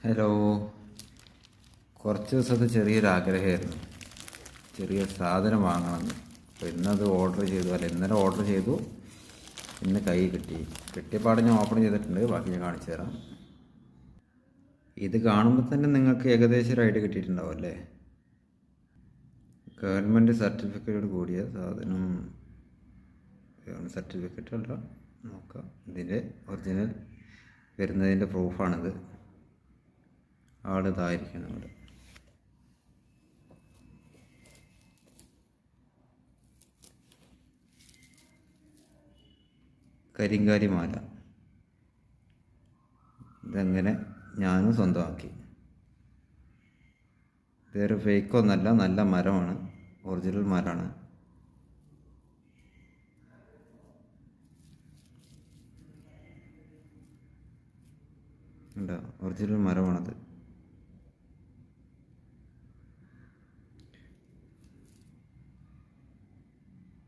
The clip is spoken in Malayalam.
ഹലോ. കുറച്ച് ദിവസത്തെ ചെറിയൊരു ആഗ്രഹമായിരുന്നു, ചെറിയ സാധനം വാങ്ങണമെന്ന്. അപ്പോൾ ഇന്നത് ഓർഡർ ചെയ്തു, അല്ല ഇന്നലെ ഓർഡർ ചെയ്തു, ഇന്ന് കൈ കിട്ടിയപാട് ഞാൻ ഓപ്പൺ ചെയ്തിട്ടുണ്ട്. ബാക്കി ഞാൻ കാണിച്ചു തരാം. ഇത് കാണുമ്പോൾ തന്നെ നിങ്ങൾക്ക് ഏകദേശം ഒരു ഐഡിയ കിട്ടിയിട്ടുണ്ടാവും അല്ലേ? ഗവൺമെൻറ് സർട്ടിഫിക്കറ്റോട് കൂടിയ സാധനം. സർട്ടിഫിക്കറ്റ് അല്ല, നോക്കാം. ഇതിൻ്റെ ഒറിജിനൽ വരുന്നതിൻ്റെ പ്രൂഫാണിത്. ആളിതായിരിക്കണം ഇവിടെ. കരിങ്കാലി മാല. ഇതെങ്ങനെ ഞാനും സ്വന്തമാക്കി. ഇതൊരു ഫേക്കൊന്നല്ല, നല്ല മരമാണ്, ഒറിജിനൽ മരമാണ്. ഒറിജിനൽ മരമാണത്.